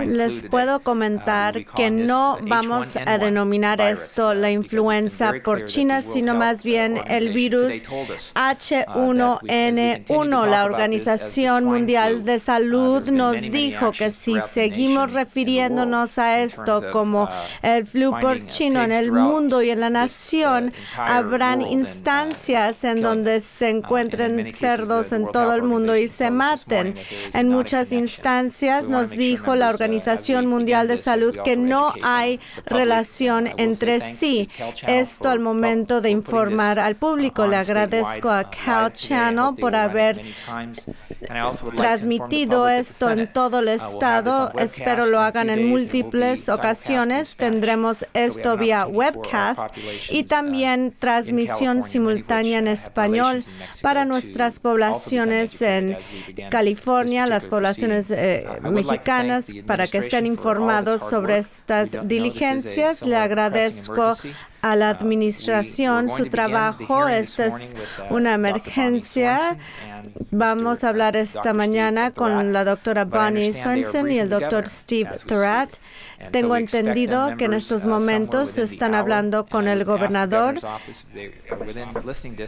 Les puedo comentar que no vamos a denominar esto la influenza porcina, sino más bien el virus H1N1. La Organización Mundial de Salud nos dijo que si seguimos refiriéndonos a esto como el flu porcino en el mundo y en la nación, habrán instancias en donde se encuentren cerdos en todo el mundo y se maten. En muchas instancias nos dijo la Organización Mundial de Salud que no hay relación entre sí. Esto al momento de informar al público. Le agradezco a Cal Channel por haber transmitido esto en todo el estado. Espero lo hagan en múltiples ocasiones. Tendremos esto vía webcast y también transmisión simultánea en español para nuestras poblaciones en California, las poblaciones mexicanas, para que estén informados sobre estas diligencias. Le agradezco a la administración su trabajo. Esta es una emergencia. Vamos a hablar esta mañana con la doctora Bonnie Swenson y el doctor Steve Thurrott. Tengo entendido que en estos momentos se están hablando con el gobernador.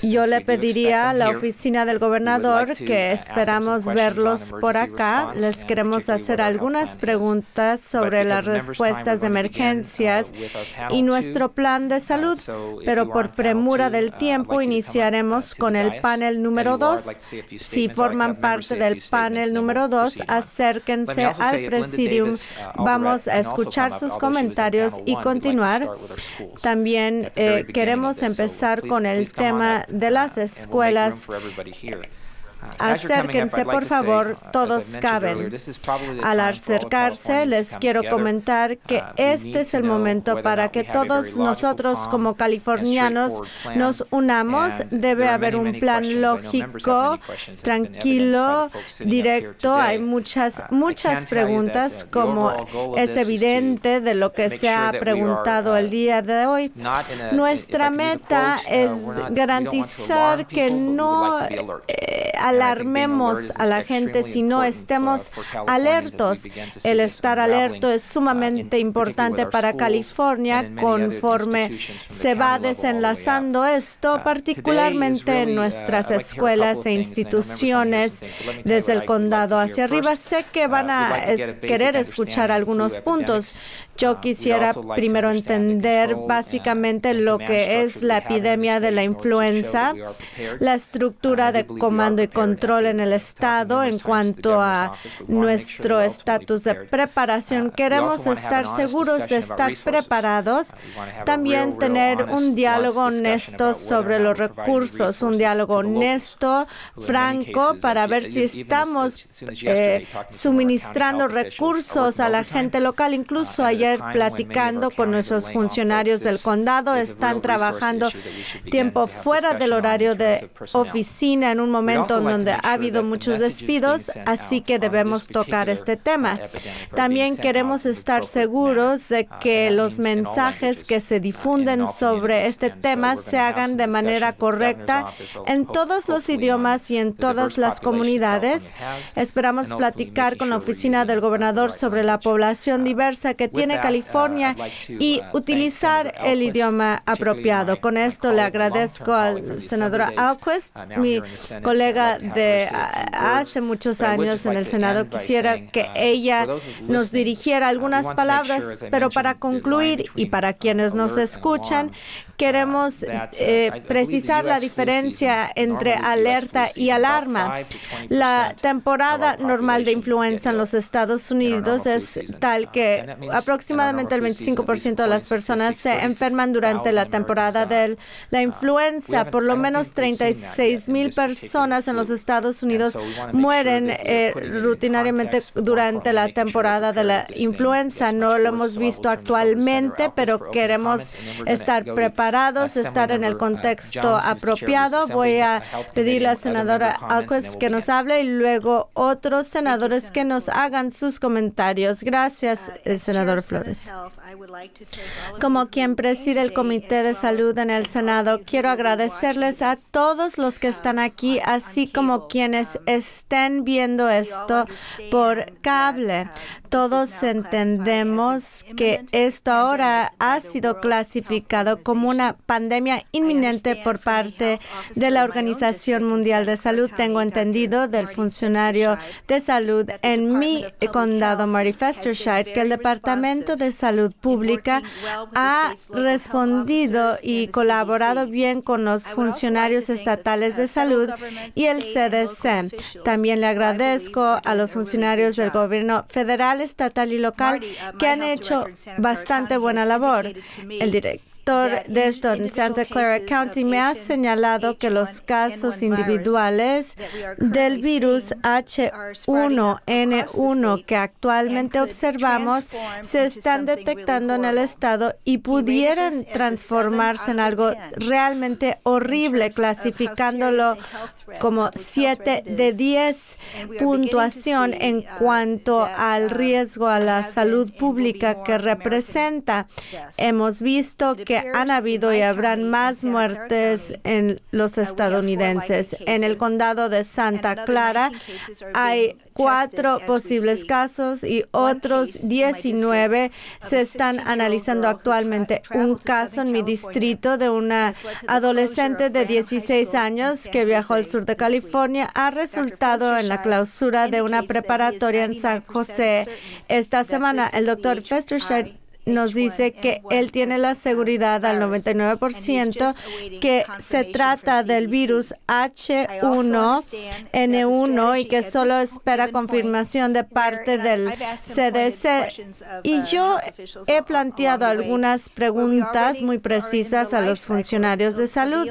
Yo le pediría a la oficina del gobernador que esperamos verlos por acá. Les queremos hacer algunas preguntas sobre las respuestas de emergencias y nuestro plan de salud, pero por premura del tiempo iniciaremos con el panel número 2. Si forman parte del panel número 2, acérquense al presidium. Vamos a escuchar sus comentarios y continuar. También queremos empezar con el tema de las escuelas. Acérquense, por favor, todos caben. Al acercarse, les quiero comentar que este es el momento para que todos nosotros como californianos nos unamos. Debe haber un plan lógico, tranquilo, directo. Hay muchas preguntas, como es evidente de lo que se ha preguntado el día de hoy. Nuestra meta es garantizar que no alarmemos a la gente, sino estemos alertos. El estar alerto es sumamente importante para California conforme se va desenlazando esto, particularmente en nuestras escuelas e instituciones desde el condado hacia arriba. Sé que van a querer escuchar algunos puntos. Yo quisiera primero entender básicamente lo que es la epidemia de la influenza, la estructura de comando y control en el estado en cuanto a nuestro estatus de preparación. Queremos estar seguros de estar preparados. También tener un diálogo honesto sobre los recursos, un diálogo honesto, franco, para ver si estamos suministrando recursos a la gente local. Incluso ayer platicando con nuestros funcionarios del condado, están trabajando tiempo fuera del horario de oficina en un momento en donde ha habido muchos despidos, así que debemos tocar este tema. También queremos estar seguros de que los mensajes que se difunden sobre este tema se hagan de manera correcta en todos los idiomas y en todas las comunidades. Esperamos platicar con la oficina del gobernador sobre la población diversa que tiene California y utilizar el idioma apropiado. Con esto le agradezco al senador Alquist, mi colega de hace muchos años en el Senado. Quisiera que ella nos dirigiera algunas palabras, pero para concluir y para quienes nos escuchan, queremos precisar la diferencia entre alerta y alarma. La temporada normal de influenza en los Estados Unidos es tal que aproximadamente el 25% de las personas se enferman durante la temporada de la influenza. Por lo menos 36,000 personas en los Estados Unidos mueren rutinariamente durante la temporada de la influenza. No lo hemos visto actualmente, pero queremos estar preparados preparados, estar en el contexto apropiado. Voy a pedirle a la senadora Alquist que nos hable y luego otros senadores que nos hagan sus comentarios. Gracias, senador Flores. Como quien preside el Comité de Salud en el Senado, quiero agradecerles a todos los que están aquí, así como quienes estén viendo esto por cable. Todos entendemos que esto ahora ha sido clasificado como una pandemia inminente por parte de la Organización Mundial de Salud. Tengo entendido del funcionario de salud en mi condado, Marty Festershire, que el Departamento de Salud Pública ha respondido y colaborado bien con los funcionarios estatales de salud y el CDC. También le agradezco a los funcionarios del gobierno federal, estatal y local que han hecho bastante buena labor. El director de esto en Santa Clara County me ha señalado que los casos individuales del virus H1N1 que actualmente observamos se están detectando en el estado y pudieran transformarse en algo realmente horrible, clasificándolo como 7 de 10 puntuación en cuanto al riesgo a la salud pública que representa. Hemos visto que han habido y habrán más muertes en los estadounidenses. En el condado de Santa Clara hay 4 posibles casos y otros 19 se están analizando actualmente. Un caso en mi distrito de una adolescente de 16 años que viajó al sur de California ha resultado en la clausura de una preparatoria en San José. Esta semana, el doctor Festershire nos dice que él tiene la seguridad al 99% que se trata del virus H1N1 y que solo espera confirmación de parte del CDC. Y yo he planteado algunas preguntas muy precisas a los funcionarios de salud,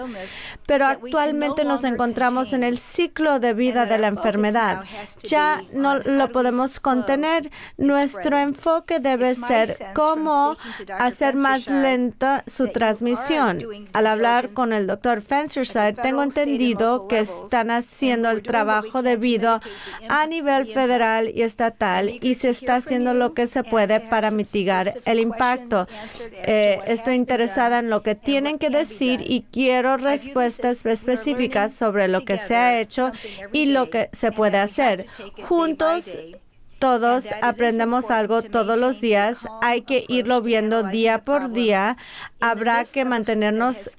pero actualmente nos encontramos en el ciclo de vida de la enfermedad. Ya no lo podemos contener. Nuestro enfoque debe ser cómo hacer más lenta su transmisión. Al hablar con el doctor Festershire, tengo entendido que están haciendo el trabajo debido a nivel federal y estatal y se está haciendo lo que se puede para mitigar el impacto. Estoy interesada en lo que tienen que decir y quiero respuestas específicas sobre lo que se ha hecho y lo que se puede hacer. Juntos, todos aprendemos algo todos los días. Hay que irlo viendo día por día. Habrá que mantenernos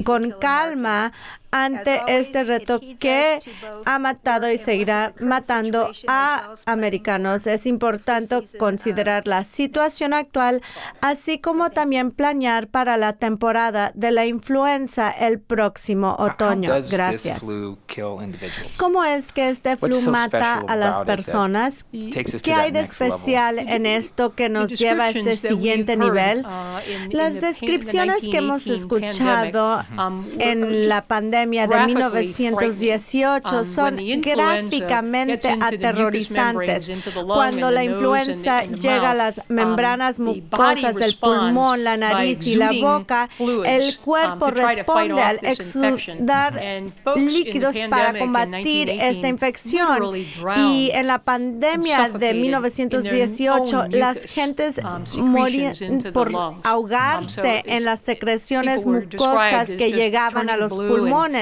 con calma ante este reto que ha matado y seguirá matando a americanos. Es importante considerar la situación actual, así como también planear para la temporada de la influenza el próximo otoño. Gracias. ¿Cómo es que este flu mata a las personas? ¿Qué hay de especial en esto que nos lleva a este siguiente nivel? Las descripciones que hemos escuchado en la pandemia de 1918 son gráficamente aterrorizantes. Cuando la influenza llega a las membranas mucosas del pulmón, la nariz y la boca, el cuerpo responde al exudar líquidos para combatir esta infección. Y en la pandemia de 1918, las gentes morían por ahogarse en las secreciones mucosas que llegaban a los pulmones.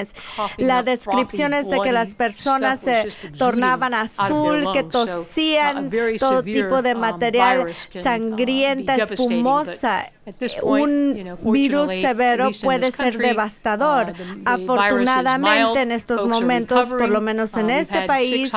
La descripción es de que las personas se tornaban azul, que tosían, todo tipo de material sangrienta, espumosa. Un virus severo puede ser devastador. Afortunadamente, en estos momentos, por lo menos en este país,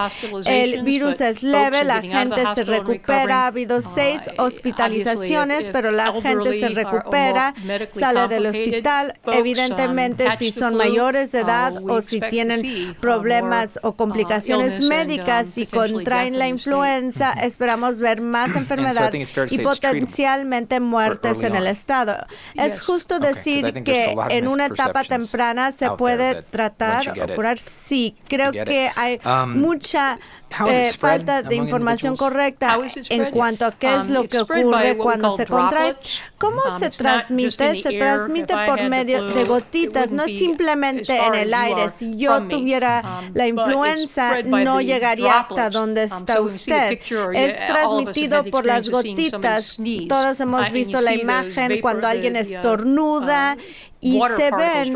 el virus es leve, la gente se recupera. Ha habido 6 hospitalizaciones, pero la gente se recupera, sale del hospital. Evidentemente, si son mayores de edad o si tienen problemas o complicaciones médicas y contraen la influenza, esperamos ver más enfermedad y potencialmente muertes en el estado. Es justo decir que en una etapa temprana se puede tratar o curar. Sí, creo que hay mucha falta de información correcta en cuanto a qué es lo que ocurre cuando se contrae. ¿Cómo se transmite? Se transmite por medio de gotitas, no es simplemente en el aire. Si yo tuviera la influenza, no llegaría hasta donde está usted. Es transmitido por las gotitas. Todos hemos visto la imagen cuando alguien estornuda y se ven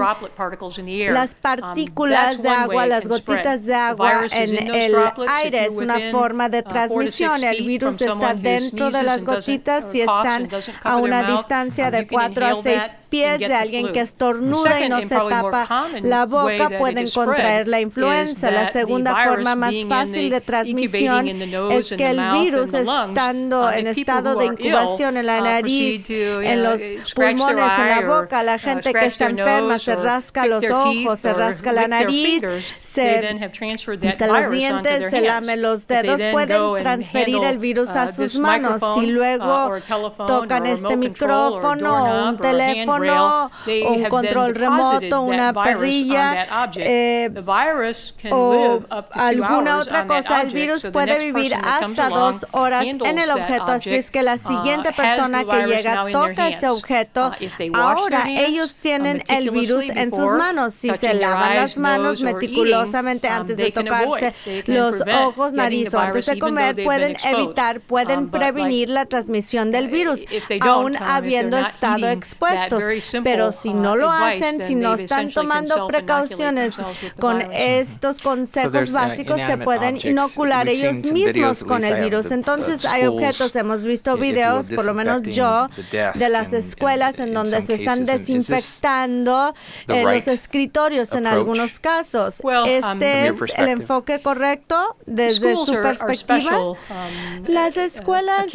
las partículas de agua, las gotitas de agua en el aire. Es una forma de transmisión. El virus está dentro de las gotitas y están a una distancia de 4 a 6 pies de alguien que estornuda y no se tapa la boca, pueden contraer la influenza. La segunda forma más fácil de transmisión es que el virus, estando en estado de incubación en la nariz, en los pulmones, en la boca, la gente que está enferma se rasca los ojos, se rasca la nariz, se pica los dientes, se lame los dedos, pueden transferir el virus a sus manos. Y luego tocan este micrófono, un teléfono, un control remoto, una parrilla o alguna otra cosa. El virus puede vivir hasta 2 horas en el objeto, así es que la siguiente persona que llega toca ese objeto. Ahora ellos tienen el virus en sus manos. Si se lavan las manos meticulosamente antes de tocarse los ojos, nariz o antes de comer, pueden evitar, pueden prevenir la transmisión del virus, aún habiendo estado expuestos. Pero si no lo hacen, si no están tomando precauciones con estos consejos básicos, se pueden inocular ellos mismos con el virus. Entonces hay objetos, hemos visto videos, por lo menos yo, de las escuelas en donde se están desinfectando los escritorios en algunos casos. ¿Este es el enfoque correcto desde su perspectiva? Las escuelas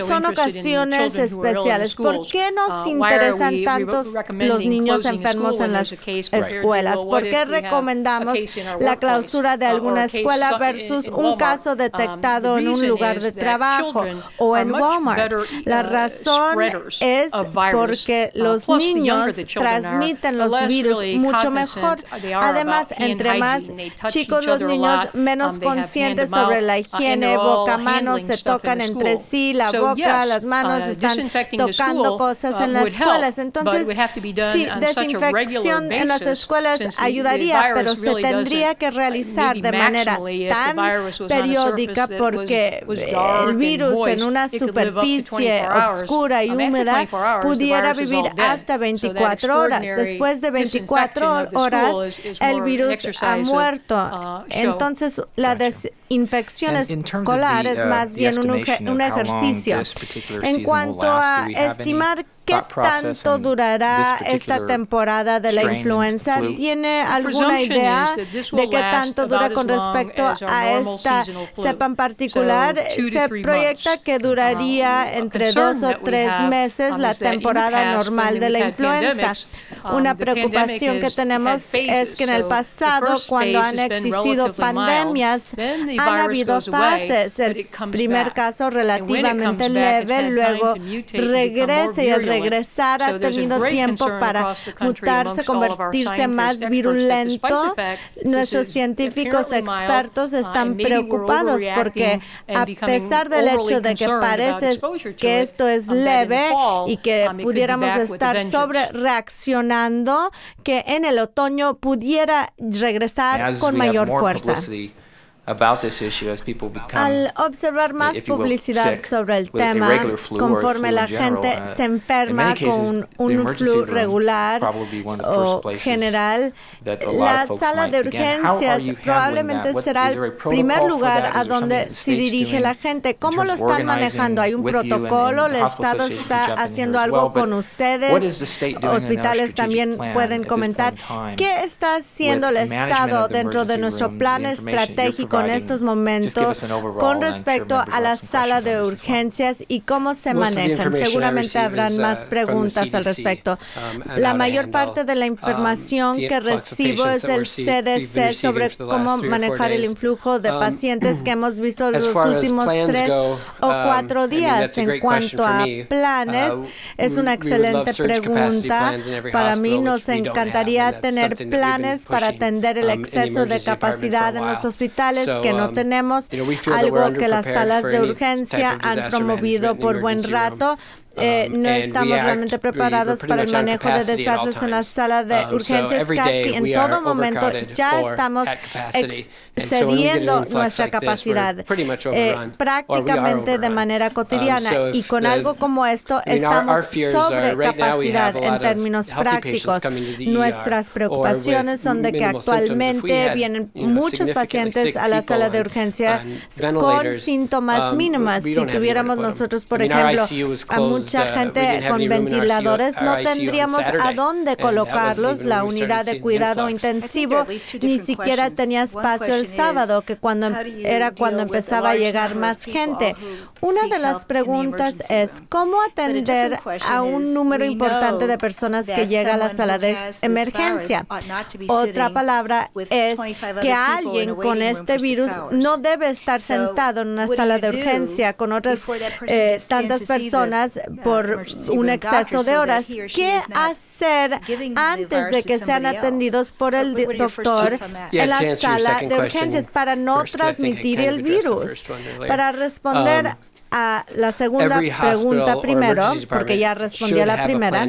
son ocasiones especiales. ¿Por qué nos interesan tanto los niños enfermos en las escuelas? ¿Por qué recomendamos la clausura de alguna escuela versus un caso detectado en un lugar de trabajo o en Walmart? La razón es porque los niños transmiten los virus mucho mejor. Además, entre más chicos los niños, menos conscientes sobre la higiene, boca, manos, se tocan entre sí, la boca, las manos, están tocando cosas en las escuelas. Entonces, sí, desinfección en las escuelas ayudaría, pero se tendría que realizar de manera tan periódica porque el virus en una superficie oscura y húmeda pudiera vivir hasta 24 horas. Después de 24 horas, el virus ha muerto. Entonces, la desinfección escolar es más bien un ejercicio. En cuanto a estimar ¿qué tanto durará esta temporada de la influenza? ¿Tiene alguna idea de qué tanto dura con respecto a esta cepa en particular? Se proyecta que duraría entre 2 o 3 meses la temporada normal de la influenza. Una preocupación que tenemos es que en el pasado, cuando han existido pandemias, han habido fases. El primer caso relativamente leve, luego regresa y el regresar ha tenido tiempo para mutarse, convertirse más virulento. Nuestros científicos expertos están preocupados porque a pesar del hecho de que parece que esto es leve y que pudiéramos estar sobre reaccionando, que en el otoño pudiera regresar con mayor fuerza. Al observar más publicidad sobre el tema, conforme la gente se enferma con un flu regular o general, la sala de urgencias probablemente será el primer lugar a donde se dirige la gente. ¿Cómo lo están manejando? ¿Hay un protocolo? ¿El Estado está haciendo algo con ustedes? Hospitales también pueden comentar. ¿Qué está haciendo el Estado dentro de nuestro plan estratégico en estos momentos con respecto a la sala de urgencias y cómo se manejan? Seguramente habrán más preguntas al respecto. La mayor parte de la información que recibo es del CDC sobre cómo manejar el influjo de pacientes que hemos visto los últimos 3 o 4 días. En cuanto a planes, es una excelente pregunta. Para mí nos encantaría tener planes para atender el exceso de capacidad en los hospitales que no tenemos, algo que las salas de urgencia han promovido por buen rato. No estamos realmente preparados para el manejo de desastres en la sala de urgencias. Casi en todo momento ya estamos excediendo nuestra capacidad prácticamente de manera cotidiana, y con algo como esto estamos sobre capacidad en términos prácticos. Nuestras preocupaciones son de que actualmente vienen muchos pacientes a la sala de urgencia con síntomas mínimos. Si tuviéramos nosotros, por ejemplo, a mucha gente con ventiladores, no tendríamos a dónde colocarlos. La unidad de cuidado intensivo ni siquiera tenía espacio el sábado, que cuando empezaba a llegar más gente. Una de las preguntas es cómo atender a un número importante de personas que llega a la sala de emergencia. Otra palabra es que alguien con este virus no debe estar sentado en una sala de urgencia con otras tantas personas por un exceso de horas. ¿Qué hacer antes de que sean atendidos por el doctor en la sala de urgencias para no transmitir el virus? Para responder a la segunda pregunta primero, porque ya respondí a la primera,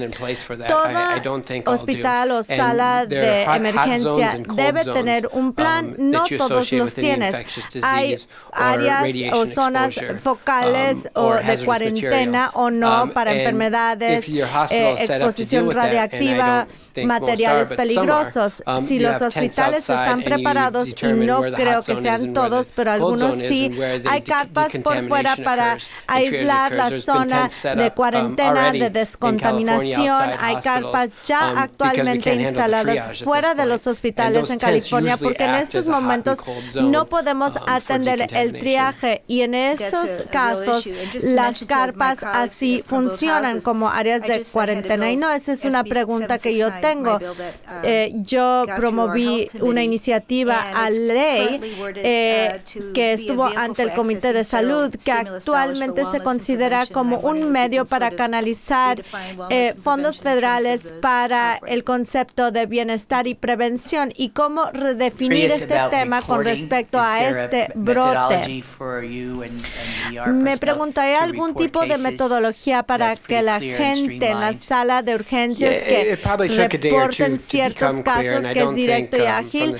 todo hospital o sala de emergencia debe tener un plan. No todos los tienen. Hay áreas o zonas focales o de cuarentena o no para enfermedades, exposición radiactiva, materiales peligrosos. Si los hospitales están preparados, y no creo que sean todos, pero algunos sí, hay carpas por fuera para aislar la zona de cuarentena, de descontaminación. Hay carpas ya actualmente instaladas fuera de los hospitales en California, porque en estos momentos no podemos atender el triaje, y en esos casos las carpas así funcionan como áreas de cuarentena. Y no, esa es una pregunta que yo tengo. Yo promoví una iniciativa a ley que estuvo ante el Comité de Salud, que actualmente se considera como un medio para canalizar fondos federales para el concepto de bienestar y prevención, y cómo redefinir este tema con respecto a este brote. Me pregunto, ¿hay algún tipo de metodología para que la gente en la sala de urgencias que reporten ciertos casos, que es directo y ágil?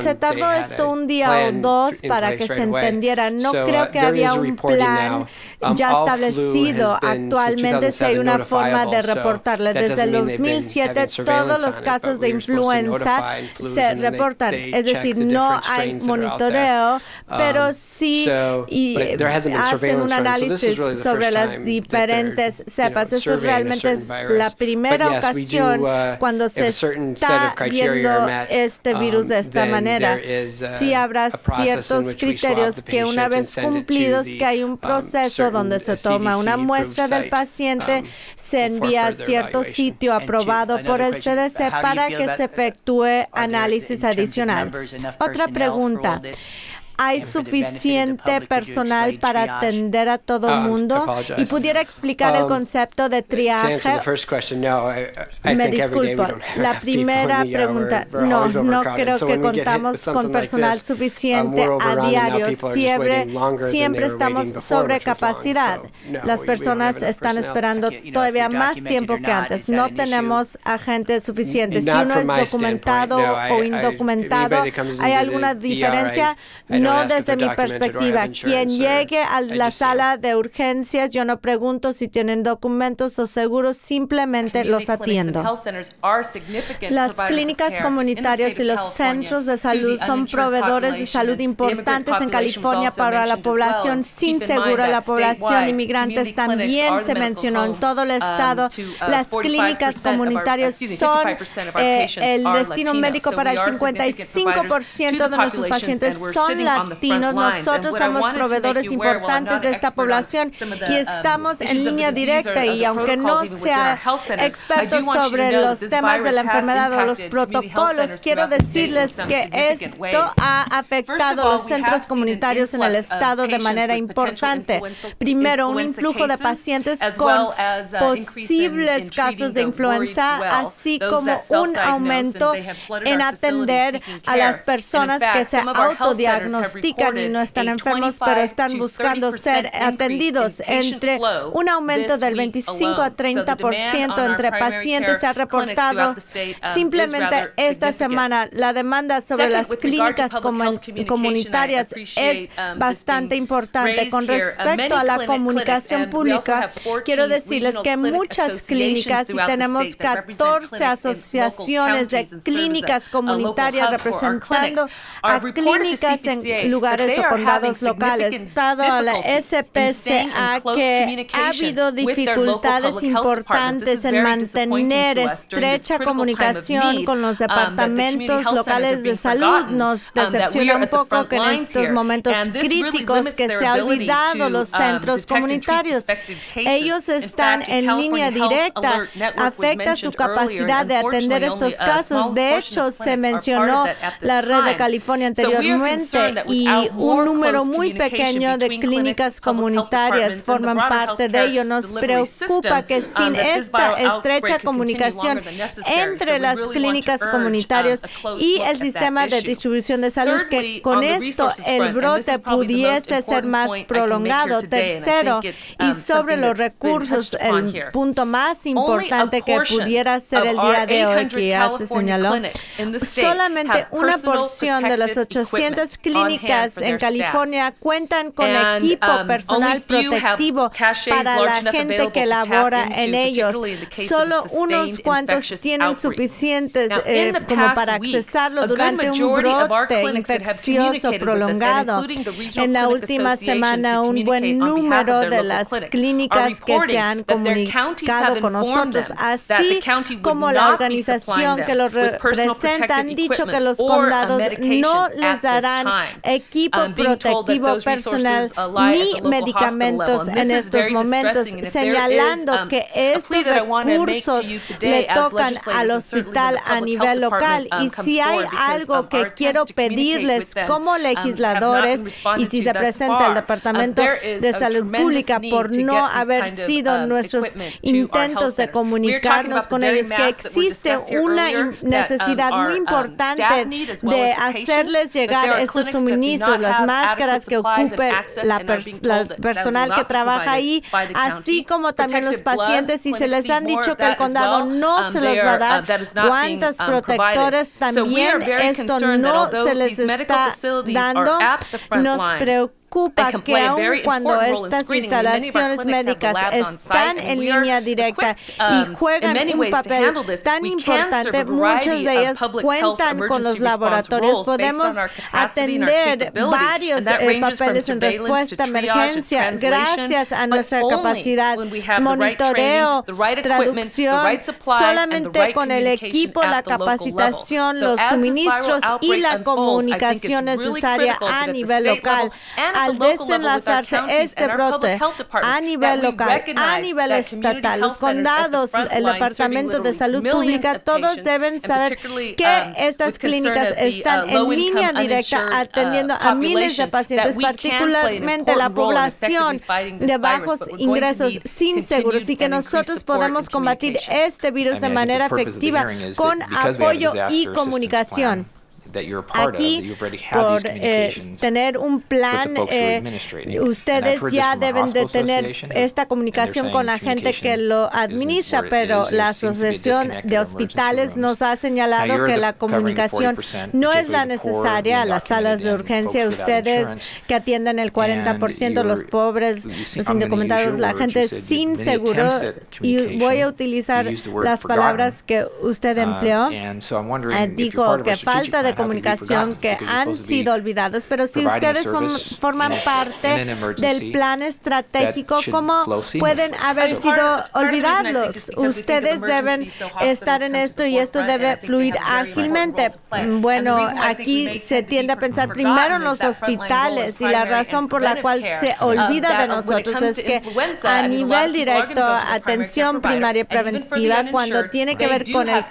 Se tardó esto un día o dos para que se entendiera. No creo que había un plan ya establecido actualmente. Si hay una forma de reportarle. Desde el 2007 todos los casos de influenza se reportan, es decir, no hay monitoreo, pero sí hacen un análisis sobre las diferentes cepas. Esto realmente es la primera ocasión cuando se está viendo este virus de esta manera. Sí habrá ciertos criterios que, una vez cumplidos, que hay un proceso donde se toma una muestra del paciente, se envía a cierto sitio aprobado por el CDC para que se efectúe análisis adicional. Otra pregunta. ¿Hay suficiente personal para atender a todo el mundo? ¿Y pudiera explicar el concepto de triaje? Me disculpo. La primera pregunta, no creo que contamos con personal suficiente a diario. Siempre estamos sobre capacidad. Las personas están esperando todavía más tiempo que antes. No tenemos agentes suficientes. Si uno es documentado o indocumentado, ¿hay alguna diferencia? No, desde mi perspectiva. Quien llegue a la sala de urgencias, yo no pregunto si tienen documentos o seguros, simplemente los atiendo. Las clínicas comunitarias y los centros de salud son proveedores de salud importantes en California para la población sin seguro. La población inmigrantes también se mencionó en todo el estado. Las clínicas comunitarias son el destino médico para el 55% de nuestros pacientes. Son las latinos, nosotros somos proveedores importantes de esta población y estamos en línea directa, y aunque no sea experto sobre los temas de la enfermedad o los protocolos, quiero decirles que esto ha afectado a los centros comunitarios en el estado de manera importante. Primero, un influjo de pacientes con posibles casos de influenza, así como un aumento en atender a las personas que se autodiagnostican y no están enfermos, pero están buscando ser atendidos. Entre un aumento del 25 a 30% entre pacientes se ha reportado simplemente esta semana. La demanda sobre las clínicas comunitarias es bastante importante. Con respecto a la comunicación pública, quiero decirles que muchas clínicas, y tenemos 14 asociaciones de clínicas comunitarias representando a clínicas en lugares o condados locales, dado a la SPCA que ha habido dificultades importantes en mantener estrecha comunicación con los departamentos locales de salud. Nos decepciona un poco que en estos momentos críticos que se ha olvidado los centros comunitarios. Ellos están en línea directa, afecta su capacidad de atender estos casos. De hecho, se mencionó la red de California anteriormente y un número muy pequeño de clínicas comunitarias forman parte de ello. Nos preocupa que sin esta estrecha comunicación entre las clínicas comunitarias y el sistema de distribución de salud, que con esto el brote pudiese ser más prolongado. Tercero, y sobre los recursos, el punto más importante que pudiera ser el día de hoy que ya se señaló, solamente una porción de las 800 clínicas en California cuentan con equipo personal protectivo para la gente que labora en ellos. Solo unos cuantos tienen suficientes como para accesarlo durante un brote infeccioso prolongado. En la última semana, un buen número de las clínicas que se han comunicado con nosotros, así como la organización que los representa, han dicho que los condados no les darán equipo protectivo personal ni medicamentos en estos momentos, señalando que estos recursos le tocan al hospital a nivel local. Y si hay algo que quiero pedirles como legisladores, y si se presenta el Departamento de Salud Pública por no haber sido nuestros intentos de comunicarnos con ellos, que existe una necesidad muy importante de hacerles llegar estos suministros, las máscaras que ocupe la personal que trabaja ahí, así como también los pacientes, y se les han dicho que el condado no se los va a dar guantes protectores, también esto no se les está dando. Nos preocupa que aun cuando estas instalaciones médicas están en línea directa y juegan un papel tan importante, muchas de ellas cuentan con los laboratorios. Podemos atender varios papeles en respuesta a emergencia gracias a nuestra capacidad, monitoreo, traducción, solamente con el equipo, la capacitación, los suministros y la comunicación necesaria a nivel local. Al desenlazarse este brote a nivel local, a nivel estatal, los condados, el Departamento de Salud Pública, todos deben saber que estas clínicas están en línea directa atendiendo a miles de pacientes, particularmente la población de bajos ingresos sin seguros, y que nosotros podemos combatir este virus de manera efectiva con apoyo y comunicación. Aquí, por tener un plan, ustedes ya deben de tener esta comunicación con la gente que lo administra, pero la Asociación de Hospitales nos ha señalado que la comunicación no es la necesaria a las salas de urgencia. Ustedes que atienden el 40%, los pobres, los indocumentados, la gente sin seguro, y voy a utilizar las palabras que usted empleó, dijo que falta de comunicación comunicación que han sido olvidados, pero si ustedes forman parte del plan estratégico, ¿cómo pueden haber sido olvidados? Ustedes deben estar en esto y esto debe fluir ágilmente. Bueno, aquí se tiende a pensar primero en los hospitales y la razón por la cual se olvida de nosotros es que a nivel directo, atención primaria preventiva, cuando tiene que ver con el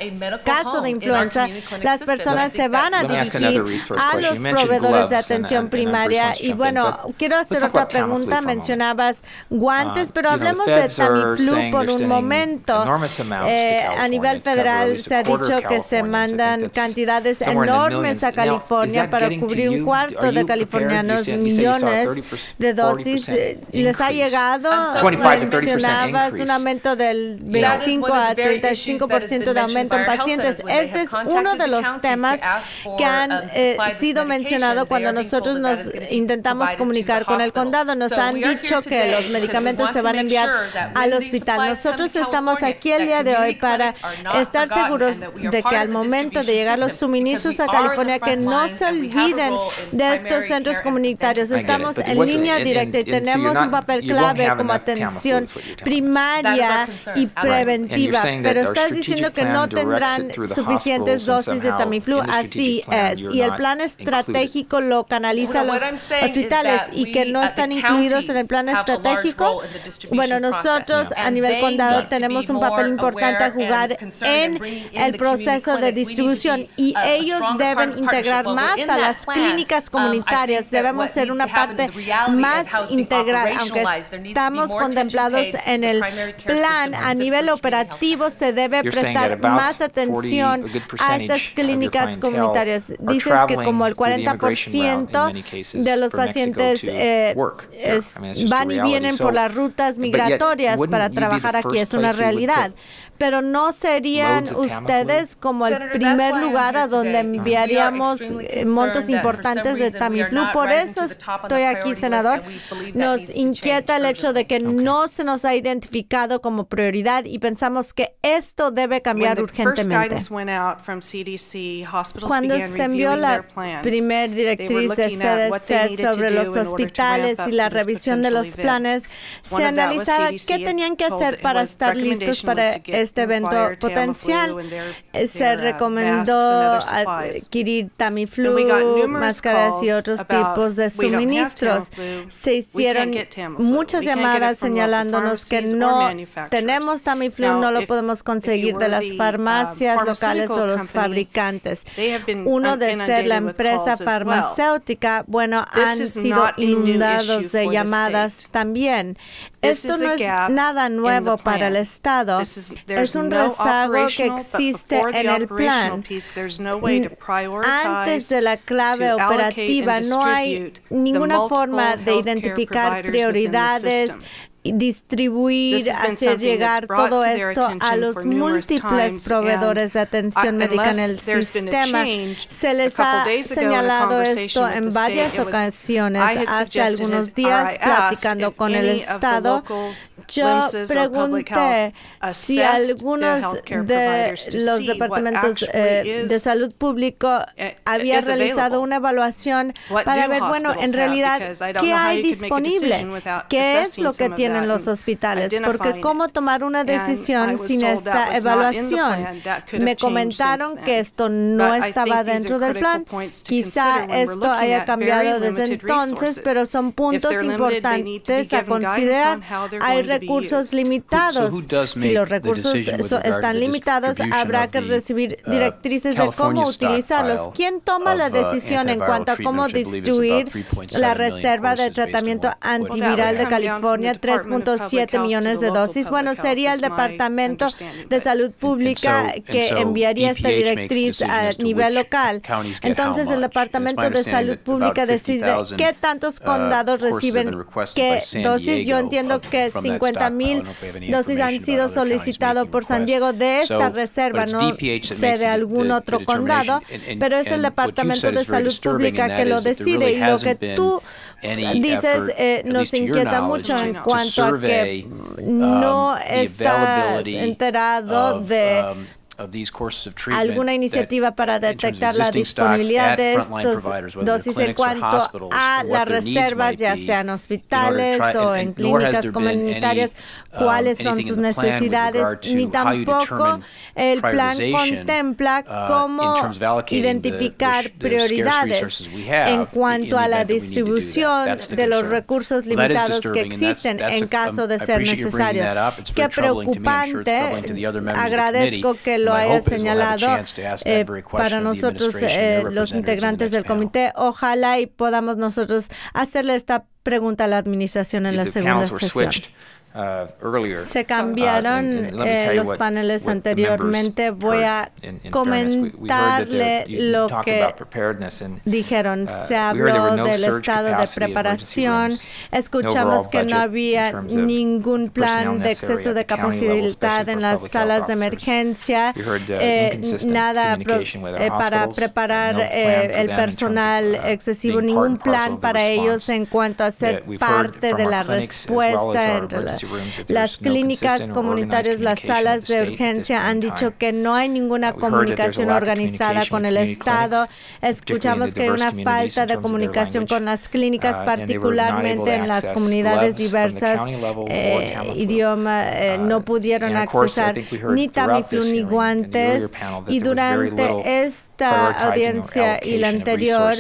caso de influenza, las personas se van a dirigir a los proveedores de atención primaria. Y bueno, quiero hacer otra pregunta. Mencionabas guantes, pero hablemos de Tamiflu por un momento. A nivel federal se ha dicho que se mandan cantidades enormes a California para cubrir un cuarto de californianos, millones de dosis. ¿Les ha llegado? Mencionabas un aumento del 25 a 35% de aumento en pacientes. Este es uno de los temas que han sido mencionados cuando nosotros nos intentamos comunicar con el condado. Nos han dicho que los medicamentos se van a enviar al hospital. Nosotros estamos aquí el día de hoy para estar seguros de que al momento de llegar los suministros a California, que no se olviden de estos centros comunitarios. Estamos en línea directa y tenemos un papel clave como atención primaria y preventiva, pero estás diciendo que no tendrán suficientes dosis de Tamiflu. Así es, y el plan estratégico lo canaliza a los hospitales y que no están incluidos en el plan estratégico. Bueno, nosotros a nivel condado tenemos un papel importante a jugar en el proceso de distribución y ellos deben integrar más a las clínicas comunitarias. Debemos ser una parte más integral, aunque estamos contemplados en el plan. A nivel operativo se debe prestar más atención a estas clínicas comunitarias. Dices que como el 40% de los pacientes van y vienen por las rutas migratorias para trabajar aquí. Es una realidad. Pero ¿no serían ustedes como el primer lugar a donde enviaríamos montos importantes de Tamiflu? Por eso estoy aquí, senador. Nos inquieta el hecho de que no se nos ha identificado como prioridad y pensamos que esto debe cambiar urgentemente. Cuando se envió la primer directriz de CDC sobre los hospitales y la revisión de los planes, se analizaba qué tenían que hacer para estar listos para este evento potencial. Se recomendó adquirir Tamiflu, máscaras y otros tipos de suministros. Se hicieron muchas llamadas señalándonos que no tenemos Tamiflu, no lo podemos conseguir de las farmacias locales o los fabricantes. Uno de ser la empresa farmacéutica, bueno, han sido inundados de llamadas también. Esto no es nada nuevo para el Estado. Es un rezago que existe en el plan. Antes de la clave operativa no hay ninguna forma de identificar prioridades, distribuir, hacer llegar todo esto a los múltiples proveedores de atención médica en el sistema. Se les ha señalado esto en varias ocasiones. Hace algunos días, platicando con el Estado, yo pregunté si algunos de los departamentos de salud público habían realizado una evaluación para ver, bueno, en realidad, ¿qué hay disponible? ¿Qué es lo que tienen los hospitales? Porque ¿cómo tomar una decisión sin esta evaluación? Me comentaron que esto no estaba dentro del plan. Quizá esto haya cambiado desde entonces, pero son puntos importantes a considerar. Hay recursos limitados. Si los recursos están limitados, habrá que recibir directrices de cómo utilizarlos. ¿Quién toma la decisión en cuanto a cómo distribuir la reserva de tratamiento antiviral de California, 3.7 millones de dosis? Bueno, sería el Departamento de Salud Pública que enviaría esta directriz a nivel local. Entonces, el Departamento de Salud Pública decide qué tantos condados reciben qué dosis. Yo entiendo que 50,000 dosis han sido solicitadas por San Diego de esta reserva, no sé de algún otro condado, pero es el Departamento de Salud Pública que lo decide. Y lo que tú dices nos inquieta mucho en cuanto a que no está enterado de alguna iniciativa para detectar la disponibilidad de estos dosis en cuanto a las reservas, ya sean hospitales o en clínicas comunitarias, cuáles son sus necesidades, ni tampoco el plan contempla cómo identificar prioridades en cuanto a la distribución de los recursos limitados que existen en caso de ser necesario. Qué preocupante. Agradezco que lo haya señalado para nosotros, los integrantes del comité. Ojalá y podamos nosotros hacerle esta pregunta a la administración en la segunda sesión. Se cambiaron los paneles anteriormente. Voy a comentarle lo que dijeron. Se habló del estado de preparación. Escuchamos que no había ningún plan de exceso de capacidad en las salas de emergencia, nada para preparar el personal excesivo, ningún plan para ellos en cuanto a ser parte de la respuesta entre las clínicas comunitarias, las salas de urgencia han dicho que no hay ninguna comunicación organizada con el Estado. Escuchamos que hay una falta de comunicación con las clínicas, particularmente en las comunidades diversas. No pudieron accesar ni Tamiflu ni guantes. Y durante esta audiencia y la anterior,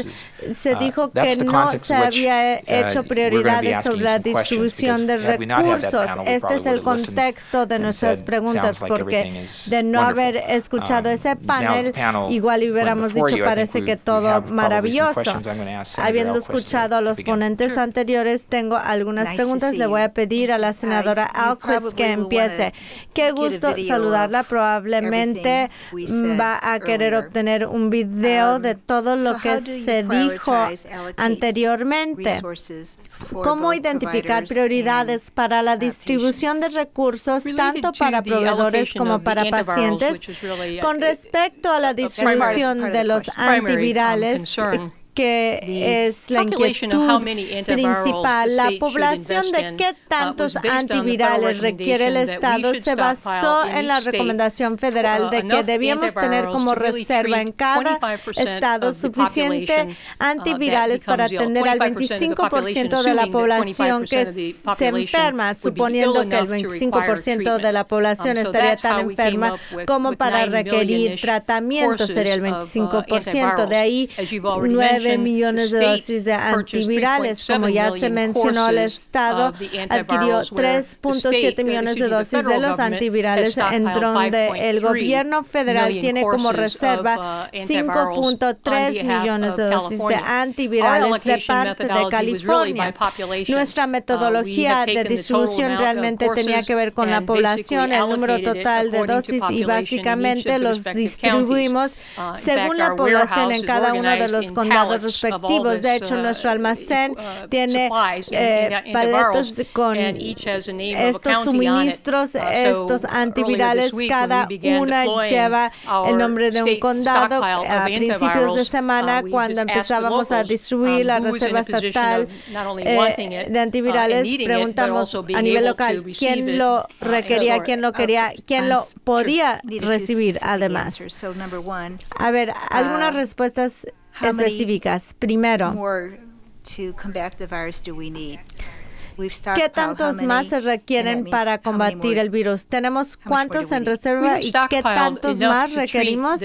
se dijo que no se había hecho prioridades sobre la distribución de recursos. Este es el contexto de nuestras preguntas, porque de no haber escuchado ese panel, igual hubiéramos dicho, parece que todo maravilloso. Habiendo escuchado a los ponentes anteriores, tengo algunas preguntas. Le voy a pedir a la senadora Alquist que empiece. Qué gusto saludarla. Probablemente va a querer obtener un video de todo lo que se dijo anteriormente. ¿Cómo identificar prioridades para la distribución de recursos tanto para proveedores como para pacientes? Con respecto a la distribución de los antivirales, que es la inquietud principal. La población de qué tantos antivirales requiere el Estado se basó en la recomendación federal de que debíamos tener como reserva en cada estado suficiente antivirales para atender al 25% de la población que se enferma, suponiendo que el 25% de la población estaría tan enferma como para requerir tratamiento, sería el 25%. De ahí 9 millones de dosis de antivirales. Como ya se mencionó, el Estado adquirió 3.7 millones de dosis de los antivirales, en donde el gobierno federal tiene como reserva 5.3 millones de dosis de antivirales de parte de California. Nuestra metodología de distribución realmente tenía que ver con la población, el número total de dosis, y básicamente los distribuimos según la población en cada uno de los condados respectivos. De hecho, nuestro almacén tiene paletas con estos suministros, estos antivirales. Cada una lleva el nombre de un condado. A principios de semana, cuando empezábamos a distribuir la reserva estatal de antivirales, preguntamos a nivel local quién lo requería, quién lo quería, quién lo podía recibir además. A ver, algunas respuestas específicas. Primero, ¿qué tantos más se requieren para combatir el virus? ¿Tenemos cuántos en reserva y qué tantos más requerimos?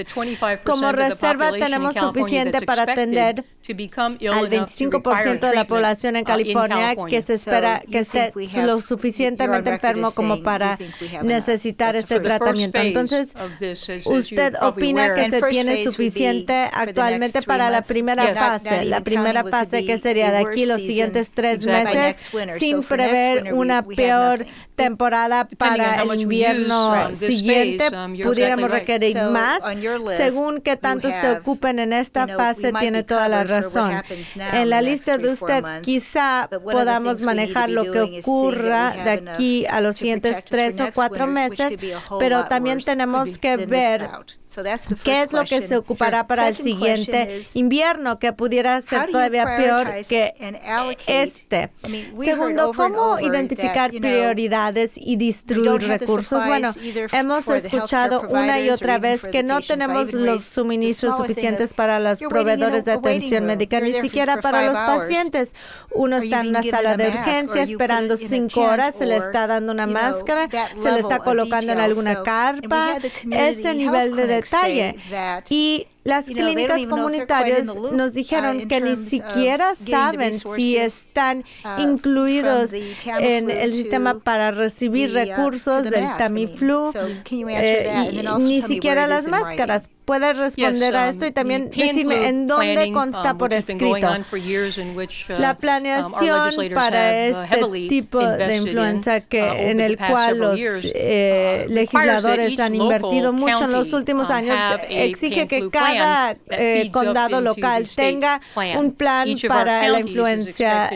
Como reserva tenemos suficiente para atender al 25% de la población en California que se espera que esté lo suficientemente enfermo como para necesitar este tratamiento. Entonces, ¿usted opina que se tiene suficiente actualmente para la primera fase? La primera fase, que sería de aquí los siguientes 3 meses, sin prever una peor temporada para el invierno siguiente, pudiéramos requerir más. Según qué tanto se ocupen en esta fase, tiene toda la razón. En la lista de usted, quizá podamos manejar lo que ocurra de aquí a los siguientes 3 o 4 meses, pero también tenemos que ver qué es lo que se ocupará para el siguiente invierno, que pudiera ser todavía peor que este. Segundo, ¿cómo identificar prioridades? prioridades y distribuir recursos. Bueno, hemos escuchado una y otra vez que no tenemos los suministros suficientes para los proveedores de atención médica, ni siquiera para los pacientes. Uno está en una sala de urgencia esperando 5 horas, se le está dando una máscara, se le está colocando en alguna carpa, ese nivel de detalle. Y las clínicas comunitarias nos dijeron que ni siquiera saben si están incluidos en el sistema para recibir recursos del Tamiflu, ni siquiera las máscaras. ¿Puede responder a esto y también decirme en dónde consta por escrito la planeación para este tipo de influenza en el cual los legisladores han invertido mucho en los últimos años? Exige que cada condado local tenga un plan para la influencia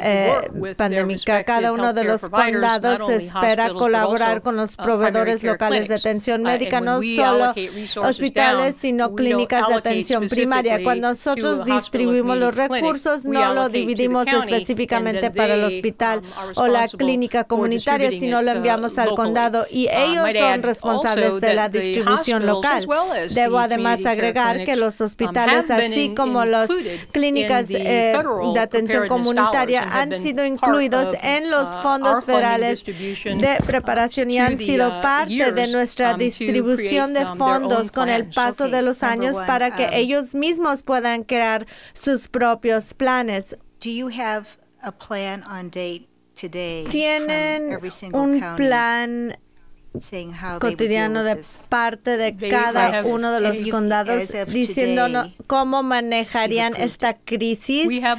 pandémica. Cada uno de los condados espera colaborar con los proveedores locales de atención médica, no solo hospitales, sino clínicas de atención primaria. Cuando nosotros distribuimos los recursos, no lo dividimos específicamente para el hospital o la clínica comunitaria, sino lo enviamos al condado y ellos son responsables de la distribución local. Debo además agregar que los hospitales, así como las clínicas de atención comunitaria, han sido incluidos en los fondos federales de preparación y han sido parte de nuestra distribución de fondos con el paso de los años para que ellos mismos puedan crear sus propios planes. ¿Tienen un plan cotidiano de parte de cada uno de los condados diciendo cómo manejarían esta crisis? A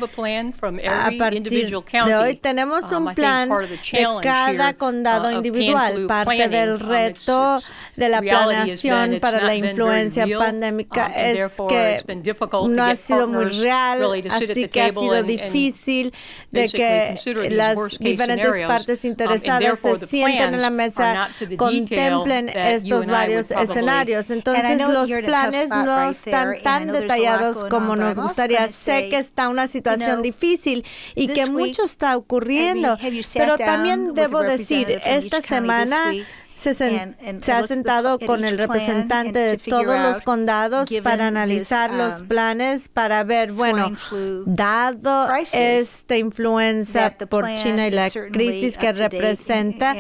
partir de hoy tenemos un plan de cada condado individual. Parte del reto de la planeación para la influencia pandémica es que no ha sido muy real, así que ha sido difícil de que las diferentes partes interesadas se sienten en la mesa, contemplen estos varios escenarios. Entonces, los planes no están tan detallados como nos gustaría. Sé que está una situación difícil y que mucho está ocurriendo, pero también debo decir, esta semana se ha sentado con el representante de todos los condados para analizar los planes, para ver, bueno, dado esta influenza por China y la crisis que representa,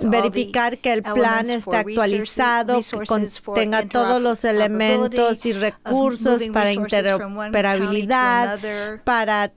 verificar que el plan está actualizado, que contenga todos los elementos y recursos para interoperabilidad, para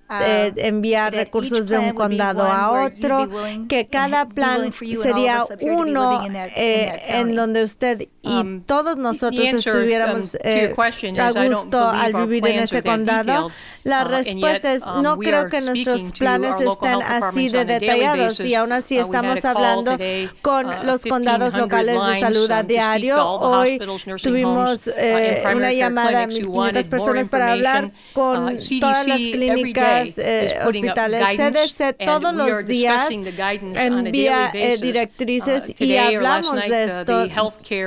enviar recursos de un condado a otro, que cada plan sería uno en donde usted y todos nosotros estuviéramos a gusto al vivir en ese condado. La respuesta es no creo que nuestros planes estén así de detallados y aún así estamos hablando con los condados locales de salud a diario. Hoy tuvimos una llamada a 1,500 personas para hablar con todas las clínicas, hospitales. CDC todos los días envía directrices y hablamos de esto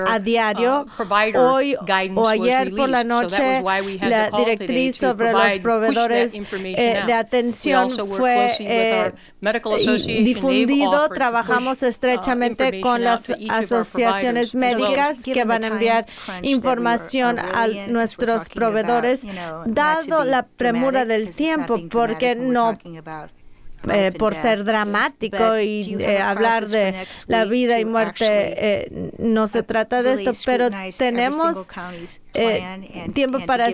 a diario. Hoy o ayer por la noche, la directriz sobre los proveedores de atención fue difundido. Trabajamos estrechamente con las asociaciones médicas que van a enviar información a nuestros proveedores, dado la premura del tiempo, porque no por ser dramático y hablar de la vida y muerte, no se trata de esto, pero tenemos tiempo para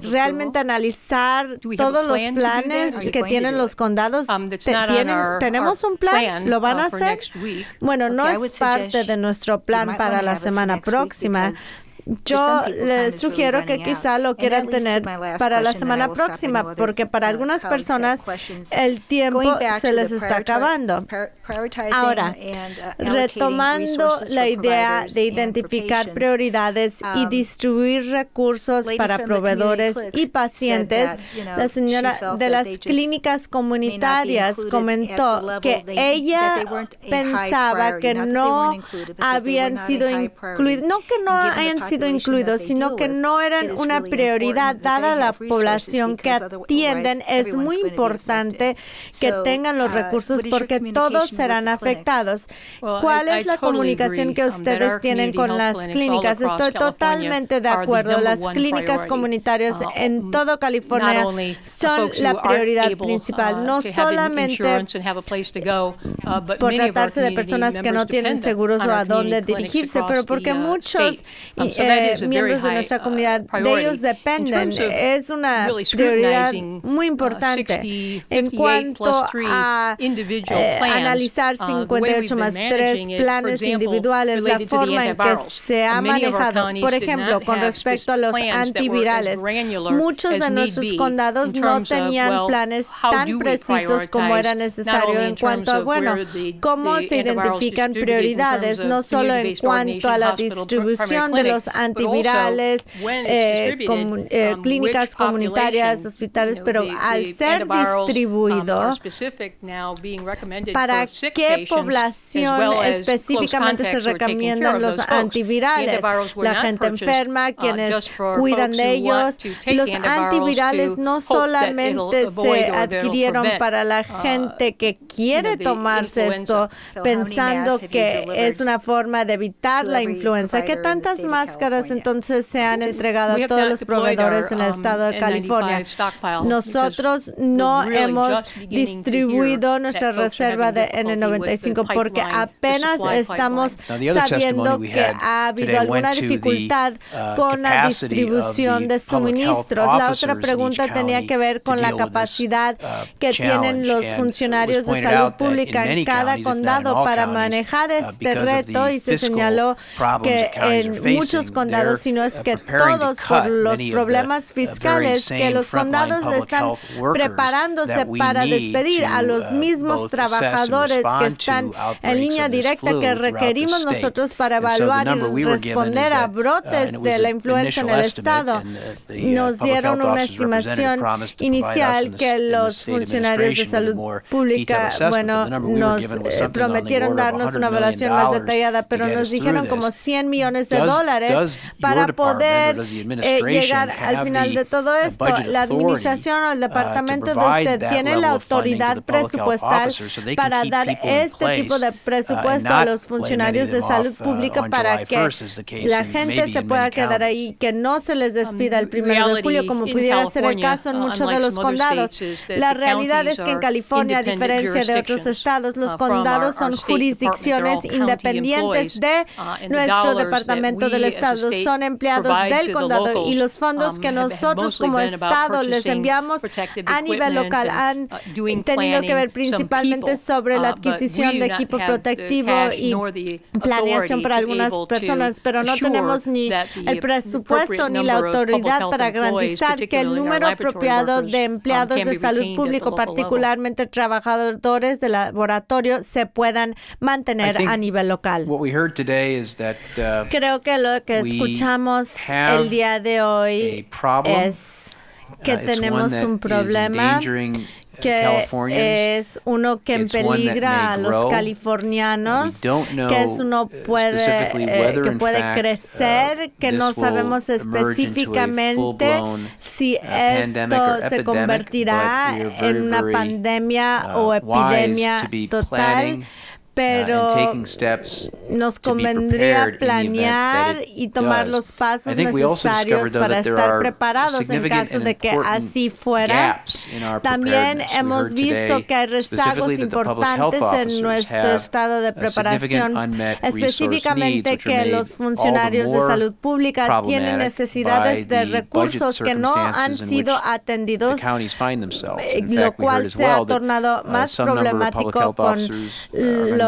realmente analizar todos los planes que tienen los condados. ¿Tenemos un plan? ¿Lo van a hacer? Bueno, no es parte de nuestro plan para la semana próxima. Yo les sugiero que quizá lo quieran tener para la semana próxima, porque para algunas personas el tiempo se les está acabando. Ahora, retomando la idea de identificar prioridades y distribuir recursos para proveedores y pacientes, la señora de las clínicas comunitarias comentó que ella pensaba que no habían sido incluidos, no que no hayan sido sido incluidos, sino que no eran una prioridad dada la población que atienden. Es muy importante que tengan los recursos porque todos serán afectados. ¿Cuál es la comunicación que ustedes tienen con las clínicas? Estoy totalmente de acuerdo. Las clínicas comunitarias en todo California son la prioridad principal, no solamente por tratarse de personas que no tienen seguros o a dónde dirigirse, pero porque muchos miembros de nuestra comunidad, de ellos dependen. Es una prioridad muy importante en cuanto a analizar 58 más 3 planes individuales, la forma en que se ha manejado. Por ejemplo, con respecto a los antivirales, muchos de nuestros condados no tenían planes tan precisos como era necesario en cuanto a, cómo se identifican prioridades, no solo en cuanto a la distribución de los antivirales, clínicas comunitarias, hospitales, pero al ser distribuido, ¿para qué población específicamente se recomiendan los antivirales? La gente enferma, quienes cuidan de ellos. Los antivirales no solamente se adquirieron para la gente que quiere tomarse esto pensando que es una forma de evitar la influenza. ¿Qué tantas máscaras entonces se han entregado a todos los proveedores en el estado de California? Nosotros no hemos distribuido nuestra reserva de N95 porque apenas estamos sabiendo que ha habido alguna dificultad con la distribución de suministros. La otra pregunta tenía que ver con la capacidad que tienen los funcionarios de salud pública en cada condado para manejar este reto, y se señaló que en muchos condados, si no es que todos, por los problemas fiscales, que los condados están preparándose para despedir a los mismos trabajadores que están en línea directa que requerimos nosotros para evaluar y responder a brotes de la influenza en el estado. Nos dieron una estimación inicial que los funcionarios de salud pública, nos prometieron darnos una evaluación más detallada, pero nos dijeron como $100 millones para poder llegar al final de todo esto. La administración o el departamento de usted tiene la autoridad presupuestal para dar este tipo de presupuesto a los funcionarios de salud pública para que la gente se pueda quedar ahí, que no se les despida el 1 de julio, como pudiera ser el caso en muchos de los condados. La realidad es que en California, a diferencia de otros estados, los condados son jurisdicciones independientes de nuestro departamento del estado, son empleados del condado, y los fondos que nosotros como estado les enviamos a nivel local han tenido que ver principalmente sobre la adquisición de equipo protectivo y planeación para algunas personas, pero no tenemos ni el presupuesto ni la autoridad para garantizar que el número apropiado de empleados de salud pública, particularmente trabajadores de laboratorio, se puedan mantener a nivel local. Creo que lo que escuchamos el día de hoy es que tenemos un problema que es uno que peligra a los californianos, que es uno que puede crecer, que no sabemos específicamente si esto se convertirá en una pandemia o epidemia total. Pero nos convendría planear y tomar los pasos necesarios para estar preparados en caso de que así fuera. También hemos visto que hay rezagos importantes en nuestro estado de preparación, específicamente que los funcionarios de salud pública tienen necesidades de recursos que no han sido atendidos, lo cual se ha tornado más problemático con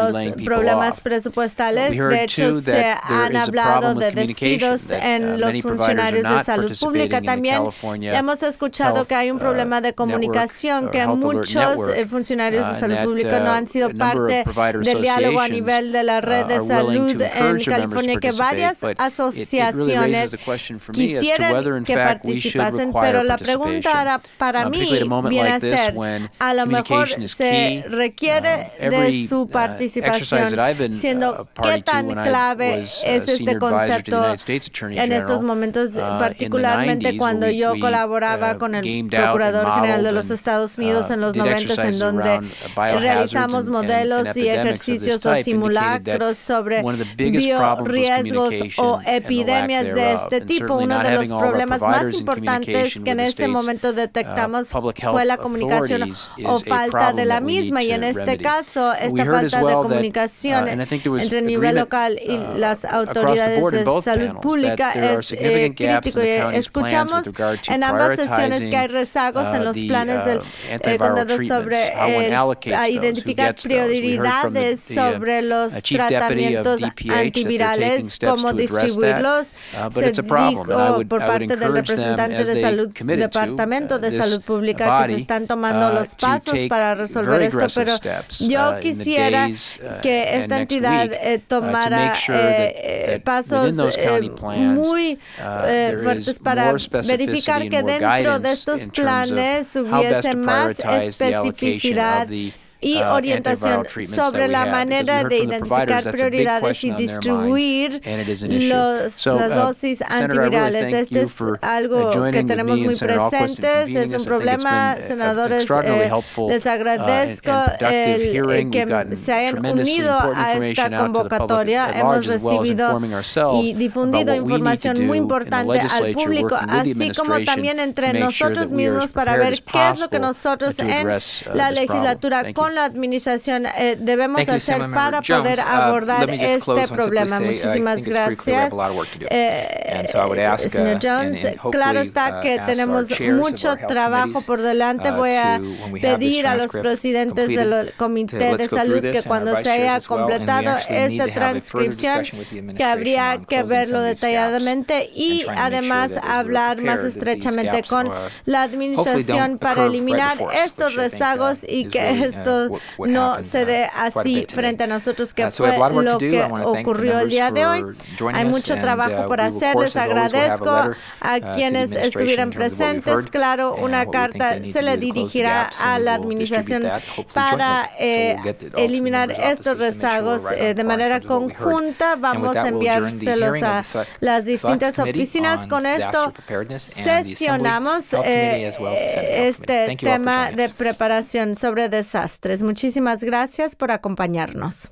los problemas presupuestales. De hecho, se han hablado de despidos en los funcionarios de salud pública. También hemos escuchado que hay un problema de comunicación, que muchos funcionarios de salud pública no han sido parte del diálogo a nivel de la red de salud en California, que varias asociaciones quisieran que participasen, pero la pregunta para mí viene a ser, a lo mejor se requiere de su participación participación, siendo qué tan clave es este concepto en estos momentos, particularmente cuando yo colaboraba con el Procurador General de los Estados Unidos en los 90, en donde realizamos modelos y ejercicios o simulacros sobre biorriesgos o epidemias de este tipo. Uno de los problemas más importantes que en este momento detectamos fue la comunicación o falta de la misma, y en este caso esta falta de comunicación entre el nivel local y las autoridades de salud pública es crítico. Y escuchamos en ambas sesiones que hay rezagos en los planes del condado sobre identificar prioridades sobre los tratamientos antivirales, cómo distribuirlos. Se dijo por parte del representante de salud, Departamento de Salud Pública, que se están tomando los pasos para resolver esto, pero yo quisiera que esta entidad tomara pasos muy fuertes para verificar que dentro de estos planes hubiese más especificidad y orientación sobre la manera de identificar prioridades y distribuir las dosis antivirales. Este es algo que tenemos muy presentes, es un problema. Senadores, les agradezco que se hayan unido a esta convocatoria. Hemos recibido y difundido información muy importante al público, así como también entre nosotros mismos, para ver qué es lo que nosotros en la legislatura con la administración debemos hacer para poder abordar este problema. Muchísimas gracias, señor Jones. Claro está que tenemos mucho trabajo por delante. Voy a pedir a los presidentes del Comité de Salud que cuando se haya completado esta transcripción, que habría que verlo detalladamente y además hablar más estrechamente con la administración para eliminar estos rezagos y que esto no se dé así frente a nosotros, que fue lo que ocurrió el día de hoy. Hay mucho trabajo por hacer. Les agradezco a quienes estuvieran presentes. Claro, una carta se le dirigirá a la administración para eliminar estos rezagos de manera conjunta. Vamos a enviárselos a las distintas oficinas. Con esto sesionamos este tema de preparación sobre desastres. Muchísimas gracias por acompañarnos.